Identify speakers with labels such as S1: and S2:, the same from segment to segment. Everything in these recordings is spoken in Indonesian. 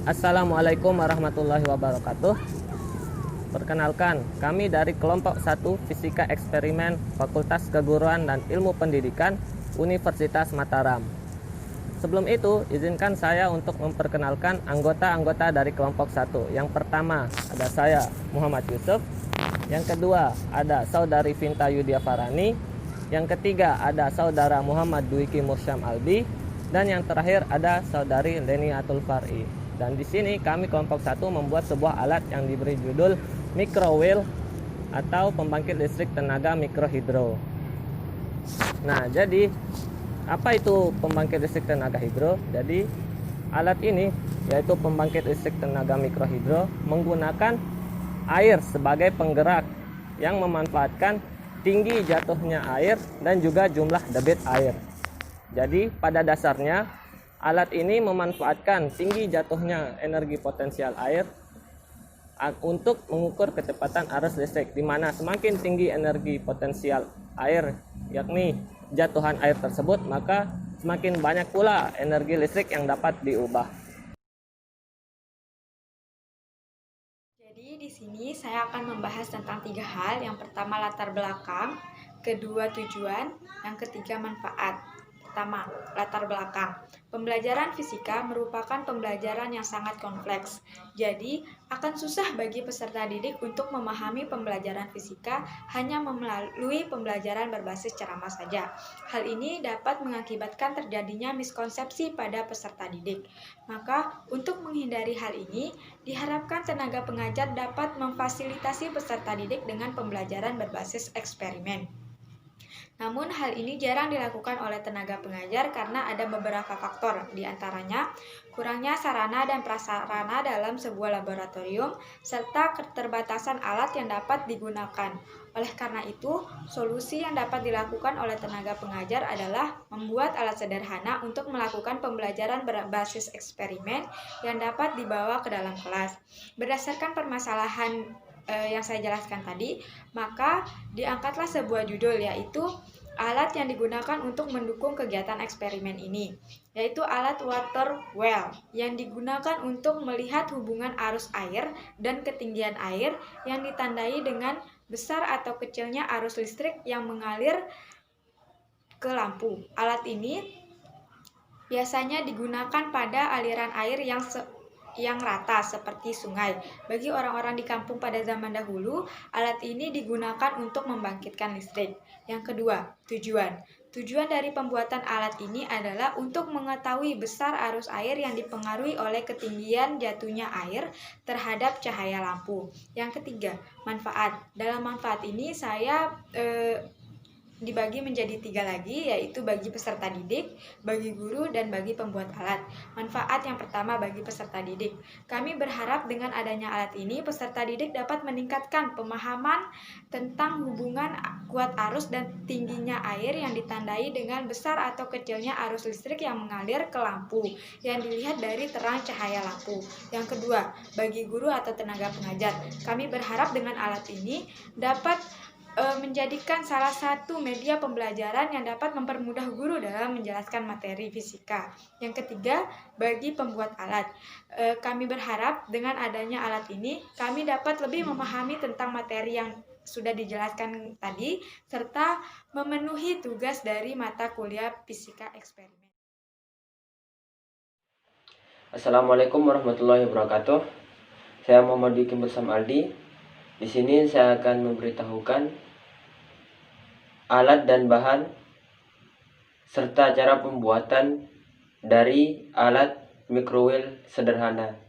S1: Assalamualaikum warahmatullahi wabarakatuh. Perkenalkan, kami dari kelompok 1 Fisika Eksperimen Fakultas Keguruan dan Ilmu Pendidikan Universitas Mataram. Sebelum itu, izinkan saya untuk memperkenalkan anggota-anggota dari kelompok 1. Yang pertama, ada saya, Muhammad Yusuf. Yang kedua, ada saudari Vinta Yudia Farani. Yang ketiga, ada saudara Muhammad Dwiki Mursyam Albi. Dan yang terakhir, ada saudari Leni Atul Fari. Dan di sini kami kelompok 1 membuat sebuah alat yang diberi judul microwheel atau pembangkit listrik tenaga mikrohidro. Nah, jadi apa itu pembangkit listrik tenaga hidro? Jadi alat ini yaitu pembangkit listrik tenaga mikrohidro menggunakan air sebagai penggerak yang memanfaatkan tinggi jatuhnya air dan juga jumlah debit air. Jadi pada dasarnya alat ini memanfaatkan tinggi jatuhnya energi potensial air untuk mengukur kecepatan arus listrik, di mana semakin tinggi energi potensial air, yakni jatuhan air tersebut, maka semakin banyak pula energi listrik yang dapat diubah.
S2: Jadi di sini saya akan membahas tentang 3 hal. Yang pertama latar belakang, kedua tujuan, yang ketiga manfaat. Pertama, latar belakang. Pembelajaran fisika merupakan pembelajaran yang sangat kompleks. Jadi, akan susah bagi peserta didik untuk memahami pembelajaran fisika hanya melalui pembelajaran berbasis ceramah saja. Hal ini dapat mengakibatkan terjadinya miskonsepsi pada peserta didik. Maka, untuk menghindari hal ini, diharapkan tenaga pengajar dapat memfasilitasi peserta didik dengan pembelajaran berbasis eksperimen. Namun hal ini jarang dilakukan oleh tenaga pengajar karena ada beberapa faktor, di antaranya kurangnya sarana dan prasarana dalam sebuah laboratorium, serta keterbatasan alat yang dapat digunakan. Oleh karena itu, solusi yang dapat dilakukan oleh tenaga pengajar adalah membuat alat sederhana untuk melakukan pembelajaran berbasis eksperimen yang dapat dibawa ke dalam kelas. Berdasarkan permasalahan yang saya jelaskan tadi, maka diangkatlah sebuah judul, yaitu alat yang digunakan untuk mendukung kegiatan eksperimen ini, yaitu alat water well yang digunakan untuk melihat hubungan arus air dan ketinggian air yang ditandai dengan besar atau kecilnya arus listrik yang mengalir ke lampu. Alat ini biasanya digunakan pada aliran air yang rata seperti sungai. Bagi orang-orang di kampung pada zaman dahulu, alat ini digunakan untuk membangkitkan listrik. Yang kedua, tujuan. Tujuan dari pembuatan alat ini adalah untuk mengetahui besar arus air yang dipengaruhi oleh ketinggian jatuhnya air terhadap cahaya lampu. Yang ketiga, manfaat. Dalam manfaat ini saya dibagi menjadi 3 lagi, yaitu bagi peserta didik, bagi guru, dan bagi pembuat alat. Manfaat yang pertama bagi peserta didik. Kami berharap dengan adanya alat ini, peserta didik dapat meningkatkan pemahaman tentang hubungan kuat arus dan tingginya air yang ditandai dengan besar atau kecilnya arus listrik yang mengalir ke lampu, yang dilihat dari terang cahaya lampu. Yang kedua, bagi guru atau tenaga pengajar. Kami berharap dengan alat ini dapat menjadikan salah satu media pembelajaran yang dapat mempermudah guru dalam menjelaskan materi fisika. Yang ketiga, bagi pembuat alat. Kami berharap dengan adanya alat ini, kami dapat lebih memahami tentang materi yang sudah dijelaskan tadi, serta memenuhi tugas dari mata kuliah fisika eksperimen.
S3: Assalamualaikum warahmatullahi wabarakatuh. Saya Muhammad Dwiki Mursyam Aldi. Di sini saya akan memberitahukan alat dan bahan serta cara pembuatan dari alat microwheel sederhana.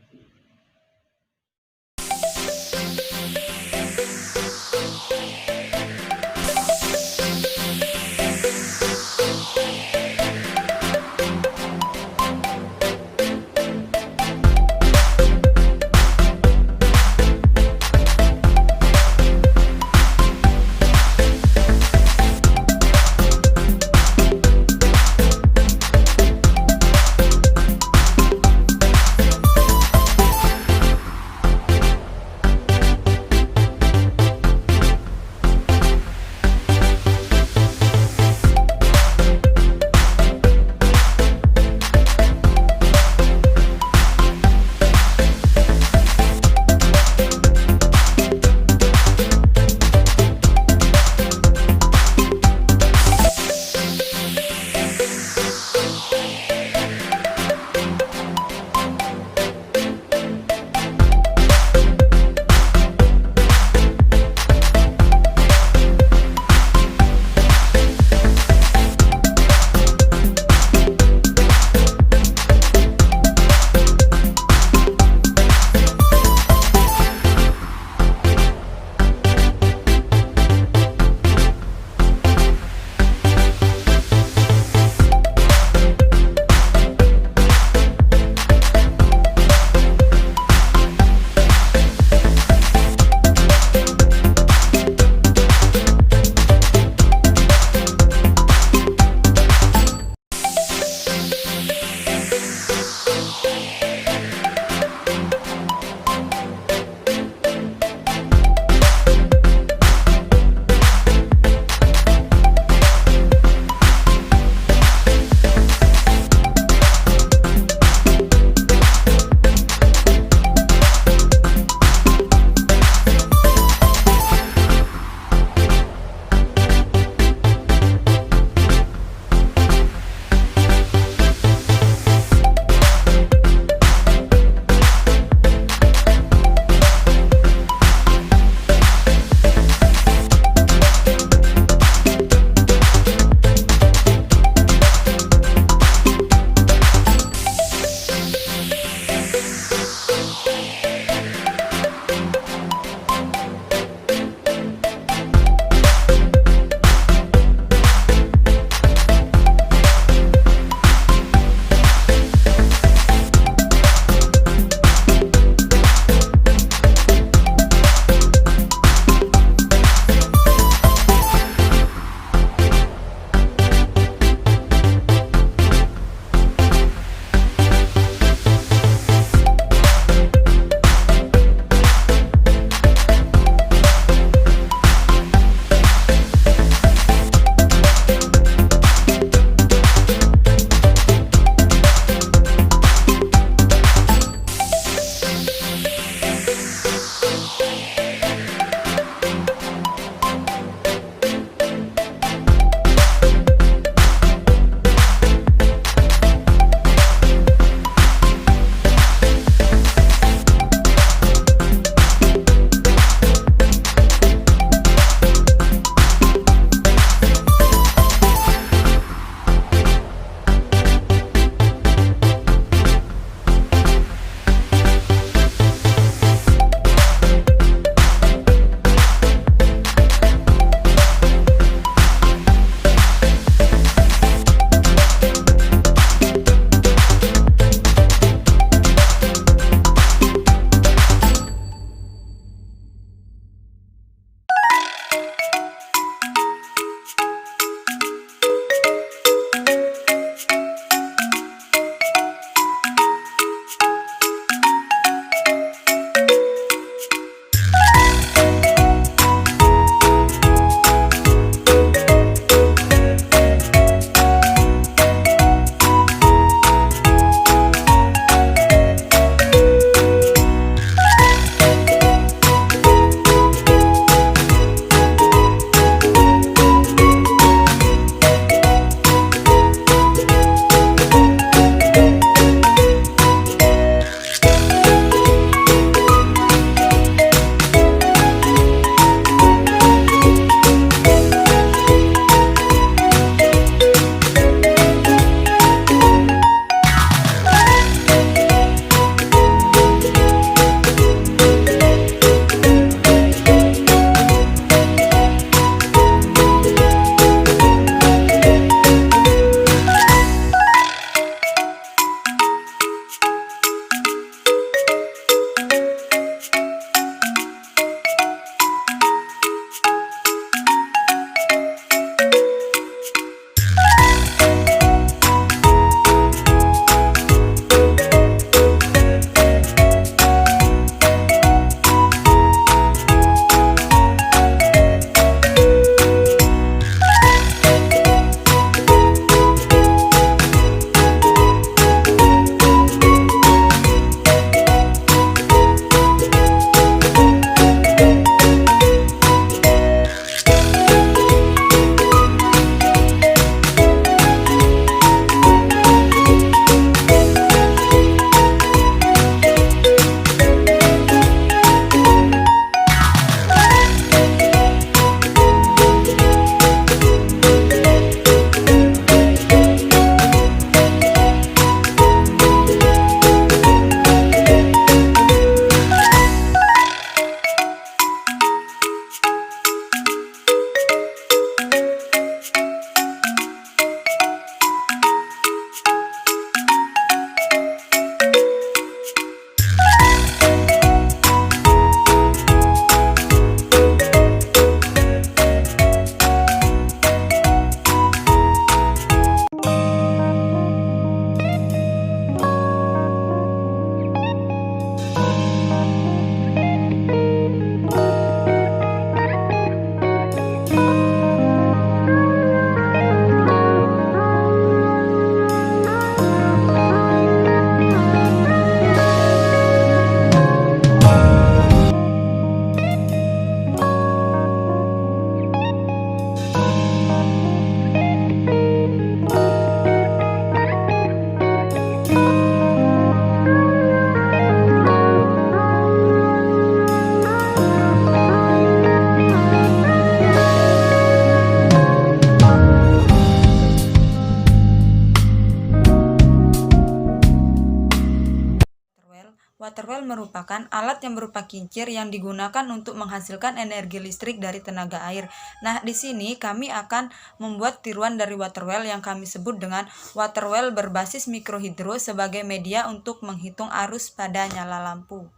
S4: Water well merupakan alat yang berupa kincir yang digunakan untuk menghasilkan energi listrik dari tenaga air. Nah, di sini kami akan membuat tiruan dari water well yang kami sebut dengan water well berbasis mikrohidro sebagai media untuk menghitung arus pada nyala lampu.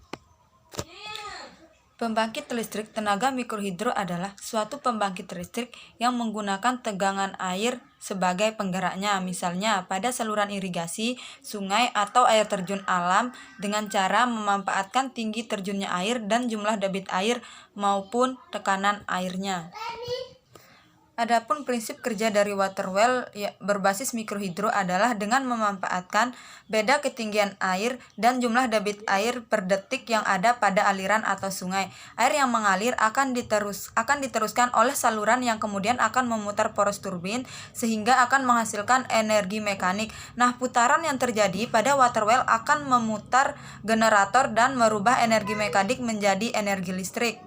S4: Pembangkit listrik tenaga mikrohidro adalah suatu pembangkit listrik yang menggunakan tegangan air sebagai penggeraknya, misalnya pada saluran irigasi, sungai, atau air terjun alam dengan cara memanfaatkan tinggi terjunnya air dan jumlah debit air maupun tekanan airnya. Adapun prinsip kerja dari water well berbasis mikrohidro adalah dengan memanfaatkan beda ketinggian air dan jumlah debit air per detik yang ada pada aliran atau sungai. Air yang mengalir akan diteruskan oleh saluran yang kemudian akan memutar poros turbin sehingga akan menghasilkan energi mekanik. Nah, putaran yang terjadi pada water well akan memutar generator dan merubah energi mekanik menjadi energi listrik.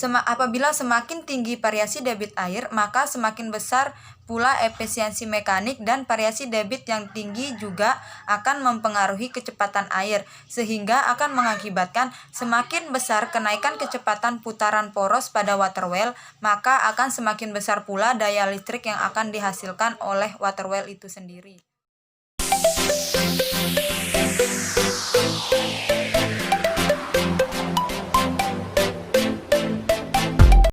S4: Apabila semakin tinggi variasi debit air, maka semakin besar pula efisiensi mekanik, dan variasi debit yang tinggi juga akan mempengaruhi kecepatan air, sehingga akan mengakibatkan semakin besar kenaikan kecepatan putaran poros pada water well, maka akan semakin besar pula daya listrik yang akan dihasilkan oleh water well itu sendiri.